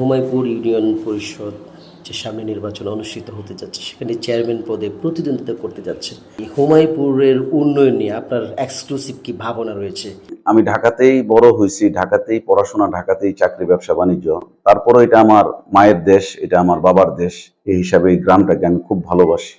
হুমায়পুর union পরিষদ যে সামনে নির্বাচন অনুষ্ঠিত হতে যাচ্ছে, সেখানে চেয়ারম্যান পদে প্রতিদ্বন্দ্বিতা করতে যাচ্ছে। এই হুমায়পুরের উন্নয়ন নিয়ে আপনার এক্সক্লুসিভ কি ভাবনা রয়েছে? আমি ঢাকাতেই বড় হয়েছি, ঢাকাতেই পড়াশোনা, ঢাকাতেই চাকরি, ব্যবসা বাণিজ্য। তারপরও এটা আমার মায়ের দেশ, এটা আমার বাবার দেশ। এই হিসাবে এই গ্রামটাকে আমি খুব ভালোবাসি।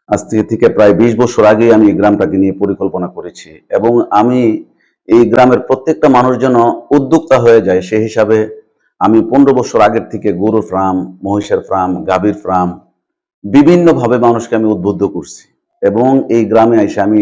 আজ থেকে প্রায় 20 বছর আগেই আমি এই গ্রামটাকে নিয়ে পরিকল্পনা করেছি, এবং আমি এই গ্রামের প্রত্যেকটা মানুষ যেন উদ্যোক্তা হয়ে যায় সেই হিসাবে আমি 15 বছর আগের থেকে গরুর ফার্ম, মহিষের ফার্ম, গাভীর ফার্ম বিভিন্নভাবে মানুষকে আমি উদ্বুদ্ধ করছি। এবং এই গ্রামে এসে আমি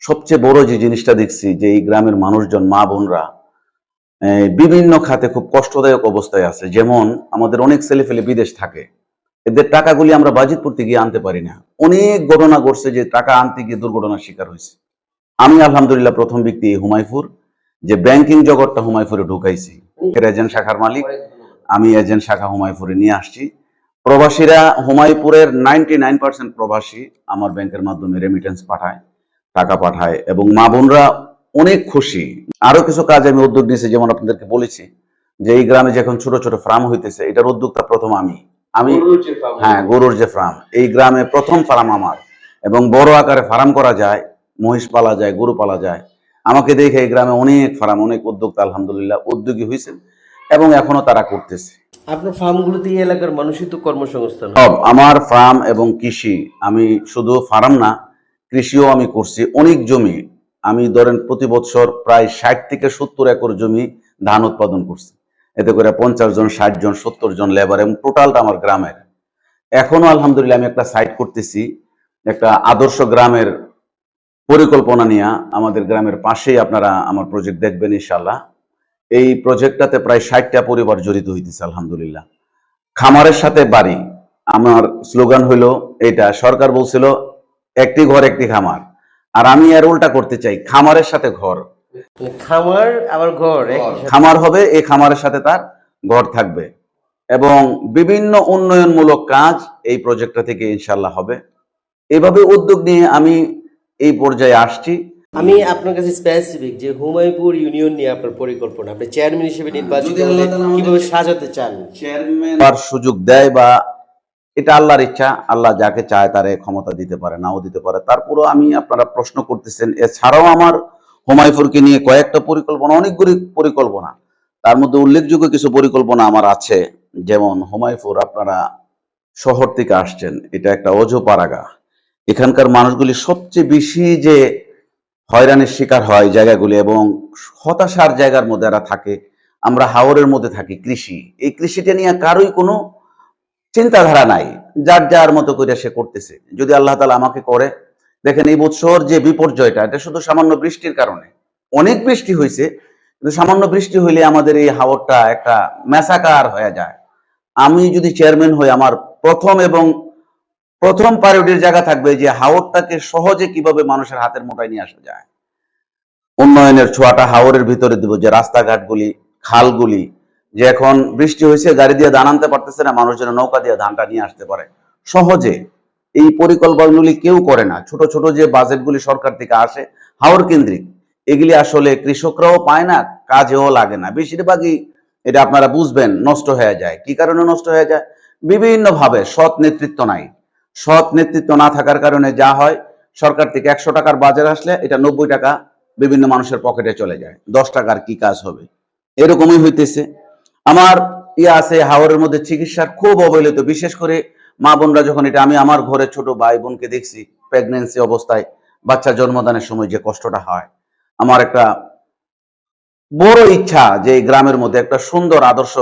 সবচেয়ে বড় যে জিনিসটা দেখছি যে এই গ্রামের মানুষজন, মা বোনরা বিভিন্ন খাতে খুব কষ্টদায়ক অবস্থায় আছে। যেমন আমাদের অনেক ছেলেফেলে বিদেশ থাকে, এদের টাকাগুলি আমরা বাজেট করতে গিয়ে আনতে পারি না। অনেক ঘটনা ঘটছে যে টাকা আনতে গিয়ে দুর্ঘটনার শিকার হয়েছে। আমি আলহামদুলিল্লাহ প্রথম ব্যক্তি এই হুমায়পুর, যে ব্যাংকিং জগৎটা হুমায়পুরে ঢুকাইছি। এজেন্ট শাখার মালিক আমি, এজেন্ট শাখা হুমায়পুরে নিয়ে আসছি। প্রবাসীরা হুমায়পুরের 99% প্রবাসী আমার ব্যাংকের মাধ্যমে রেমিটেন্স পাঠায়, টাকা পাঠায়, এবং মা বোনরা অনেক খুশি। আরো কিছু কাজ আমি উদ্যোগ নিয়েছি, যেমন আপনাদেরকে বলেছি যে এই গ্রামে যখন ছোট ছোট ফার্ম হইতেছে, এটার উদ্যোগটা প্রথম আমি হ্যাঁ, গরুর যে ফার্ম, এই গ্রামে প্রথম ফার্ম আমার। এবং বড় আকারে ফার্ম করা যায়, মহিষ পালা যায়, গরু পালা যায়। আমাকে দেখে এই গ্রামে অনেক ফার্ম, অনেক উদ্যোক্তা আলহামদুলিল্লাহ উদ্যোগী হয়েছেন, এবং এখনো তারা করতেছে। আপনার ফার্মগুলোতে এই এলাকার মানুষই তো কর্মসংস্থান হয়। সব আমার ফার্ম এবং কৃষি, আমি শুধু ফার্ম না, কৃষিও আমি করছি। অনেক জমি আমি ধরেন প্রতি বছর প্রায় 60 থেকে 70 একর জমি ধান উৎপাদন করছি। এতে করে 50 জন, 60 জন, 70 জন লেবার, এবং টোটালটা আমার গ্রামের। এখনো আলহামদুলিল্লাহ আমি একটা সাইট করতেছি, একটা আদর্শ গ্রামের পরিকল্পনা নিয়ে। আমাদের গ্রামের পাশেই আপনারা আমার প্রজেক্ট দেখবেন ইনশাল্লাহ। এই প্রজেক্টটাতে প্রায় 60টা পরিবার জড়িত হইতেছে আলহামদুলিল্লাহ। খামারের সাথে বাড়ি, আমার স্লোগান হইল এটা। সরকার বলছিল একটি ঘর একটি খামার, আর আমি এর উল্টা করতে চাই, খামারের সাথে ঘর। মানে খামার আবার ঘর একই সাথে। খামার হবে, এই খামারের সাথে তার ঘর থাকবে। এবং বিভিন্ন উন্নয়নমূলক কাজ এই প্রজেক্টটা থেকে ইনশাল্লাহ হবে। এইভাবে উদ্যোগ নিয়ে আমি এই পর্যায়ে আসছি। আমি আপনার কাছে স্পেসিফিক যে হুমায়পুর ইউনিয়ন নিয়ে আপনার পরিকল্পনা, আপনি চেয়ারম্যান হিসেবে নির্বাচিত হলে কিভাবে সাজাতে চান? চেয়ারম্যান আর সুযোগ দেয় বা এটা আল্লাহর ইচ্ছা, আল্লাহ যাকে চায় তারে ক্ষমতা দিতে পারে, নাও দিতে পারে। তারপরও আমি, আপনারা প্রশ্ন করতেছেন, এছাড়াও আমার হুমায়পুরকে নিয়ে কয়েকটা পরিকল্পনা, অনেকগুলি পরিকল্পনা, তার মধ্যে উল্লেখযোগ্য কিছু পরিকল্পনা আমার আছে। যেমন হুমায়পুর, আপনারা শহর থেকে আসছেন, এটা একটা অজপাড়াগা। এখানকার মানুষগুলি সবচেয়ে বেশি যে হয়রানির শিকার হয় জায়গাগুলি, এবং হতাশার জায়গার মধ্যে এরা থাকে। আমরা হাওরের মধ্যে থাকি, কৃষি, এই কৃষিটা নিয়ে কারোই কোনো চিন্তাধারা নাই, যার যার মতো করে সে করতেছে। যদি আল্লাহ তাআলা আমাকে করে, দেখেন এই বছর যে বিপর্যয়টা, এটা শুধু সামান্য বৃষ্টির কারণে। অনেক বৃষ্টি হয়েছে, কিন্তু সামান্য বৃষ্টি হইলে আমাদের এই হাওরটা একটা মেসাকার হয়ে যায়। আমি যদি চেয়ারম্যান হই, আমার প্রথম প্রায়োরিটির জায়গা থাকবে যে হাওরটাকে সহজে কিভাবে মানুষের হাতের মুঠায় নিয়ে আসা যায়। উন্নয়নের ছোঁয়াটা হাওরের ভিতরে দিব, যে রাস্তাঘাটগুলি, খালগুলি, যে এখন বৃষ্টি হয়েছে গাড়ি দিয়ে ধান আনতে পারতেছে না, মানুষ যেন নৌকা দিয়ে ধানটা নিয়ে আসতে পারে সহজে। এই পরিকল্পনাগুলি কেউ করে না। ছোট ছোট যে বাজেটগুলি সরকার থেকে আসে হাওর কেন্দ্রিক, এগুলি আসলে কৃষকরাও পায় না, কাজেও লাগে না। বেশিরভাগই, এটা আপনারা বুঝবেন, নষ্ট হয়ে যায়। কি কারণে নষ্ট হয়ে যায়? বিভিন্ন ভাবে সৎ নেতৃত্ব নাই। সৎ নেতৃত্ব না থাকার কারণে যা হয়, সরকার থেকে 100 টাকার বাজার আসলে এটা 90 টাকা বিভিন্ন মানুষের পকেটে চলে যায়। 10 টাকার কি কাজ হবে? এরকমই হইতেছে। আমার আছে হাওরের মধ্যে চিকিৎসার খুব অবহেলিত, বিশেষ করে মা বোনরা যখন, এটা আমি আমার ঘরে ছোট ভাই বোনকে দেখছি, প্রেগনেন্সি অবস্থায় বাচ্চা জন্মদানের সময় যে কষ্টটা হয়। আমার একটা বড় ইচ্ছা যে এই গ্রামের মধ্যে একটা সুন্দর আদর্শ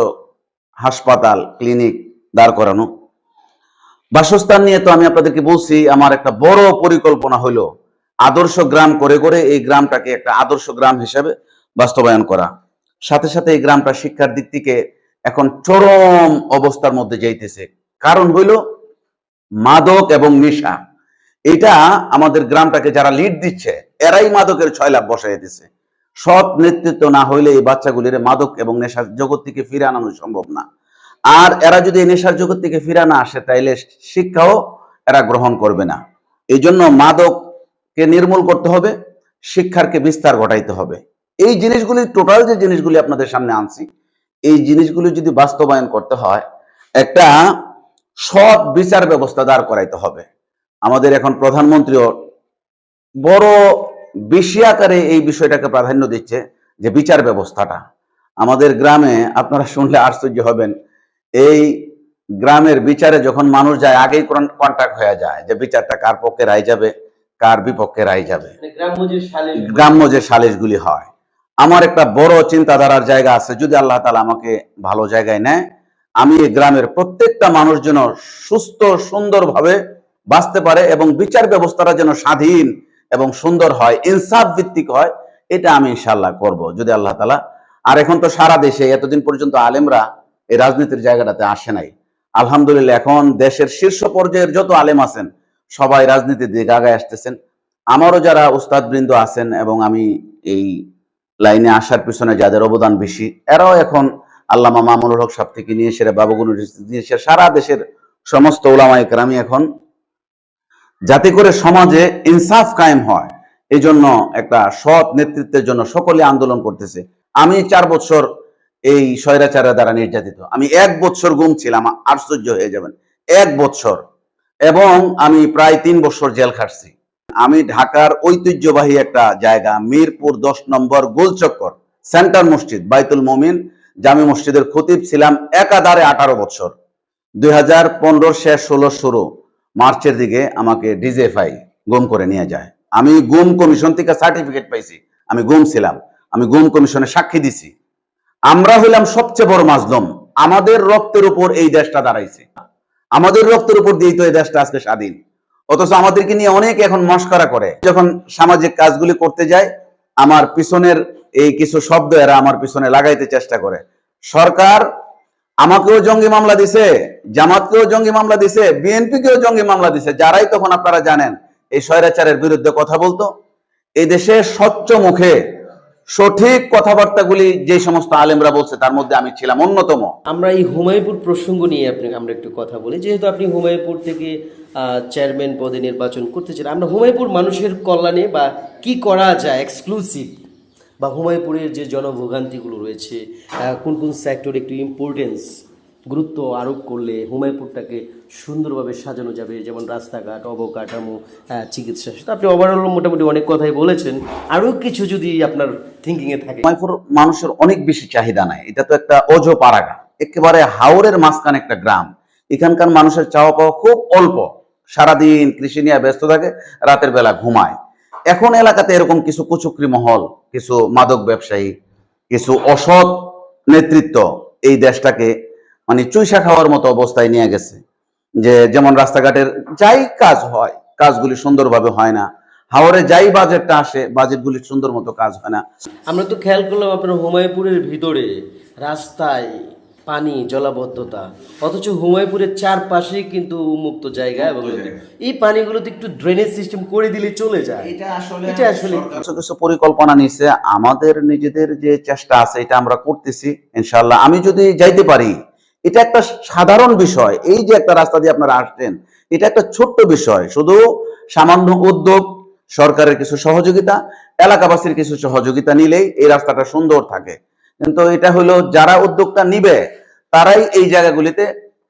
হাসপাতাল, ক্লিনিক দাঁড় করানো। বাসস্থান নিয়ে তো আমি আপনাদেরকে বলছি, আমার একটা বড় পরিকল্পনা হলো আদর্শ গ্রাম করে করে এই গ্রামটাকে একটা আদর্শ গ্রাম হিসেবে বাস্তবায়ন করা। সাথে সাথে এই গ্রামটা শিক্ষার দিক থেকে এখন চরম অবস্থার মধ্যে যাইতেছে। কারণ হইল মাদক এবং নেশা। এটা আমাদের গ্রামটাকে যারা লিড দিচ্ছে, এরাই মাদকের 6 লাখ বসাই দিচ্ছে। সৎ নেতৃত্ব না হইলে এই বাচ্চাগুলির মাদক এবং নেশার জগৎ থেকে ফিরে আনানো সম্ভব না। আর এরা যদি এই নেশার জগৎ থেকে ফিরে না আসে, তাইলে শিক্ষাও এরা গ্রহণ করবে না। এই জন্য মাদককে নির্মূল করতে হবে, শিক্ষারকে বিস্তার ঘটাইতে হবে। এই জিনিসগুলি, টোটাল যে জিনিসগুলি আপনাদের সামনে আনছি, এই জিনিসগুলো যদি বাস্তবায়ন করতে হয়, একটা সৎ বিচার ব্যবস্থা দাঁড় করাইতে হবে। আমাদের এখন প্রধানমন্ত্রীও বড় বেশি আকারে এই বিষয়টাকে প্রাধান্য দিচ্ছে, যে বিচার ব্যবস্থাটা আমাদের গ্রামে, আপনারা শুনলে আশ্চর্য হবেন, এই গ্রামের বিচারে যখন মানুষ যায় আগেই কন্টাক্ট হয়ে যায় যে বিচারটা কার পক্ষে রায় যাবে, কার বিপক্ষে রায় যাবে। গ্রাম্য যে সালিশগুলি হয়, আমার একটা বড় চিন্তাধারার জায়গা আছে, যদি আল্লাহ তাআলা আমাকে ভালো জায়গায় নেয়, আমি এই গ্রামের প্রত্যেকটা মানুষ যেন সুস্থ সুন্দরভাবে বাঁচতে পারে এবং বিচার ব্যবস্থাটা যেন স্বাধীন এবং সুন্দর হয়, ইনসাফ ভিত্তিক হয়, এটা আমি ইনশাআল্লাহ করব যদি আল্লাহ তাআলা। আর এখন তো সারা দেশে, এতদিন পর্যন্ত আলেমরা এই রাজনীতির জায়গাটাতে আসে নাই, আলহামদুলিল্লাহ এখন দেশের শীর্ষ পর্যায়ের যত আলেম আছেন সবাই রাজনীতির দিকে আগায় আসতেছেন। আমারও যারা উস্তাদ বৃন্দ আছেন এবং আমি এই লাইনে আসার পিছনে যাদের অবদান বেশি, এরাও এখন আল্লামা মামুনুল হক সাহেব থেকে নিয়ে এসে, বাবুগঞ্জ নিয়ে এসে সারা দেশের সমস্ত ওলামায়ে কেরামি এখন, যাতে করে সমাজে ইনসাফ কায়েম হয়, এই জন্য একটা সৎ নেতৃত্বের জন্য সকলে আন্দোলন করতেছে। আমি 4 বছর এই স্বৈরাচারের দ্বারা নির্যাতিত, আমি 1 বছর গুম ছিলাম, আশ্চর্য হয়ে যাবেন, 1 বছর, এবং আমি প্রায় 3 বছর জেল খাটছি। আমি ঢাকার ঐতিহ্যবাহী একটা জায়গা মিরপুর 10 নম্বর গোলচক্কর সেন্টার মসজিদ বাইতুল মুমিন জামি মসজিদের খতিব ছিলাম একাধারে 18 বছর। 2015 শেষ 16 শুরু মার্চের দিকে আমাকে ডিজিএফআই গুম করে নিয়ে যায়। আমি গুম কমিশন থেকে সার্টিফিকেট পাইছি, আমি গুম ছিলাম, আমি গুম কমিশনে সাক্ষী দিছি। আমরা হইলাম সবচেয়ে বড় মাজলুম, আমাদের রক্তের উপর এই দেশটা দাঁড়াইছে, আমাদের রক্তের উপর দিয়েই তো এই দেশটা আজকে স্বাধীন। অথচ আমাদেরকে নিয়ে অনেক এখন মস্করা করে। যখন সামাজিক কাজগুলি করতে যায়, আমার পিছনের এই কিছু শব্দ এরা আমার পিছনে লাগাইতে চেষ্টা করে। সরকার আমাকেও জঙ্গি মামলা দিছে, জামাতকেও জঙ্গি মামলা দিছে, বিএনপিকেও জঙ্গি মামলা দিছে, যারাই তখন আপনারা জানেন এই স্বৈরাচারের বিরুদ্ধে কথা বলতো। এই দেশে স্বচ্ছ মুখে সঠিক কথাবার্তাগুলি যে সমস্ত আলেমরা বলছে, তার মধ্যে আমি ছিলাম অন্যতম। আমরা এই হুমায়ুপুর প্রসঙ্গ নিয়ে আমরা একটু কথা বলি, যেহেতু আপনি হুমায়ুপুর থেকে চেয়ারম্যান পদে নির্বাচন করতে চান। আমরা হুমায়ুপুর মানুষের কল্যাণে বা কি করা যায় এক্সক্লুসিভ, বা হুমায়ুপুরের যে জনভোগান্তিগুলো রয়েছে, কোন কোন সেক্টর একটু ইম্পর্টেন্স গুরুত্ব আরোপ করলে হুমায়ুপুরটাকে সুন্দরভাবে সাজানো যাবে, যেমন রাস্তাঘাট, অবকাঠামো, চিকিৎসা। তো আপনি ওভারঅল মোটামুটি অনেক কথাই বলেছেন, আরও কিছু যদি আপনার থিঙ্কিংয়ে থাকে। হুমায়ুপুর মানুষের অনেক বেশি চাহিদা নাই, এটা তো একটা অজো পাড়াগা, একেবারে হাওরের মাঝখানে একটা গ্রাম। এখানকার মানুষের চাওয়া পাওয়া খুব অল্প, সারাদিন কৃষি নিয়ে ব্যস্ত থাকে, রাতের বেলা ঘুমায়। এখন এলাকাতে এরকম কিছু কুচক্রি মহল, কিছু মাদক ব্যবসায়ী, কিছু অসৎ নেতৃত্ব এই দেশটাকে মানে চুইসা খাওয়ার মতো অবস্থায় নিয়ে গেছে। যে যেমন রাস্তাঘাটের যাই কাজ হয়, কাজগুলি সুন্দরভাবে হয় না। হাওরে যাই বাজেটটা আসে, বাজেটগুলি সুন্দর মতো কাজ হয় না। আমরা তো খেয়াল করলাম আপনার হুমায়ুপুরের ভিতরে রাস্তায় পানি, জলাবদ্ধতা, অথচ হুমায়ুপুরের চারপাশেই কিন্তু উন্মুক্ত জায়গা, এবং এই পানিগুলোতে একটু ড্রেনেজ সিস্টেম করে দিলে চলে যায়। এটা আসলে কিছু কিছু পরিকল্পনা নিছে, আমাদের নিজেদের যে চেষ্টা আছে এটা আমরা করতেছি ইনশাআল্লাহ। আমি যদি যাইতে পারি, এটা একটা সাধারণ বিষয়, এই যে একটা রাস্তা দিয়ে আপনারা আসছেন, এটা একটা ছোট্ট বিষয়, শুধু সামান্য উদ্যোগ, সরকারের কিছু সহযোগিতা, এলাকাবাসীর কিছু সহযোগিতা নিলেই এই রাস্তাটা সুন্দর থাকে। কিন্তু এটা হলো যারা উদ্যোগটা নিবে তারাই এই জায়গাগুলিতে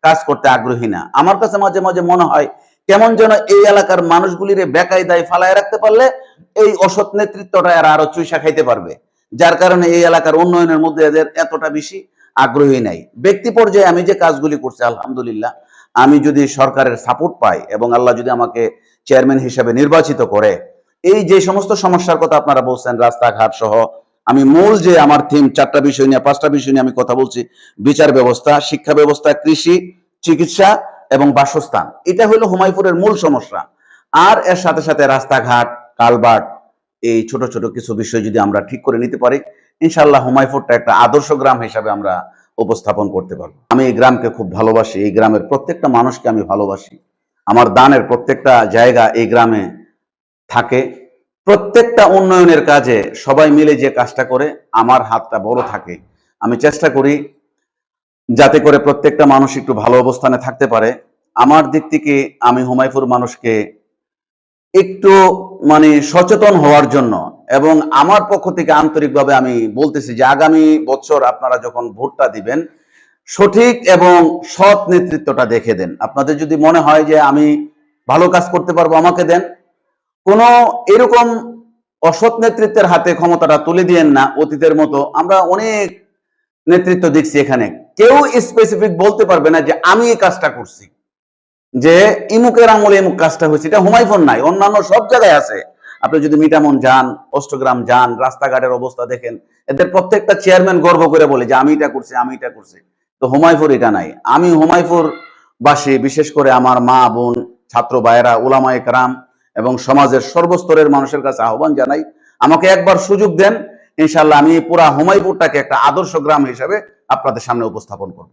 কাজ করতে আগ্রহী না। আমার কাছে মাঝে মাঝে মনে হয় কেমন যেন এই এলাকার মানুষগুলির বেকায়দায় ফালায় রাখতে পারলে এই অসৎ নেতৃত্বটা এরা আরো চুইসা খাইতে পারবে, যার কারণে এই এলাকার উন্নয়নের মধ্যে এদের এতটা বেশি আগ্রহী নাই। ব্যক্তি পর্যায়ে আমি যে কাজগুলি করছি আলহামদুলিল্লাহ, আমি যদি সরকারের সাপোর্ট পাই এবং আল্লাহ যদি আমাকে চেয়ারম্যান হিসেবে নির্বাচিত করে, এই যে সমস্ত সমস্যার কথা আপনারা বলছেন, রাস্তাঘাট সহ, আমি মূল যে আমার থিম 4টা বিষয় নিয়ে 5টা বিষয় নিয়ে আমি কথা বলছি, বিচার ব্যবস্থা, শিক্ষা ব্যবস্থা, কৃষি, চিকিৎসা এবং বাসস্থান, এটা হলো হুমায়ুপুরের মূল সমস্যা। আর এর সাথে সাথে রাস্তাঘাট, কালভার্ট, এই ছোট ছোট কিছু বিষয় যদি আমরা ঠিক করে নিতে পারি, ইনশাআল্লাহ হুমায়ুপুরটা একটা আদর্শ গ্রাম হিসাবে আমরা উপস্থাপন করতে পারবো। আমি এই গ্রামকে খুব ভালোবাসি, এই গ্রামের প্রত্যেকটা মানুষকে আমি ভালোবাসি। আমার দানের প্রত্যেকটা জায়গা এই গ্রামে থাকে। প্রত্যেকটা উন্নয়নের কাজে সবাই মিলে যে কাজটা করে আমার হাতটা বড় থাকে। আমি চেষ্টা করি যাতে করে প্রত্যেকটা মানুষ একটু ভালো অবস্থানে থাকতে পারে। আমার দিক থেকে আমি হুমায়ুপুর মানুষকে একটু মানে সচেতন হওয়ার জন্য, এবং আমার পক্ষ থেকে আন্তরিকভাবে আমি বলতেছি যে আগামী বছর আপনারা যখন ভোটটা দিবেন সঠিক এবং সৎ নেতৃত্বটা দেখে দেন। আপনাদের যদি মনে হয় যে আমি ভালো কাজ করতে পারবো আমাকে দেন, কোনো এরকম অসৎ নেতৃত্বের হাতে ক্ষমতাটা তুলে দিয়েন না। অতীতের মতো আমরা অনেক নেতৃত্ব দেখছি, এখানে কেউ স্পেসিফিক বলতে পারবে না যে আমি এই কাজটা করছি, যে ইমুকের আমলে ইমুক কাজটা হয়েছে। এটা হুমায়ুন নাই, অন্যান্য সব জায়গায় আছে। আপনি যদি মিটামন যান, অষ্টগ্রাম যান, রাস্তাঘাটের অবস্থা দেখেন, এদের প্রত্যেকটা চেয়ারম্যান গর্ব করে বলে যে আমি এটা করছি, আমি এটা করছি। তো হুমায়ুর এটা নাই। আমি হুমায়ুর বাসী, বিশেষ করে আমার মা বোন, ছাত্র ভাইয়েরা, উলামায়ে কেরাম এবং সমাজের সর্বস্তরের মানুষের কাছে আহ্বান জানাই, আমাকে একবার সুযোগ দেন, ইনশাল্লাহ আমি পুরা হুমায়ুরটাকে একটা আদর্শ গ্রাম হিসেবে আপনাদের সামনে উপস্থাপন করব।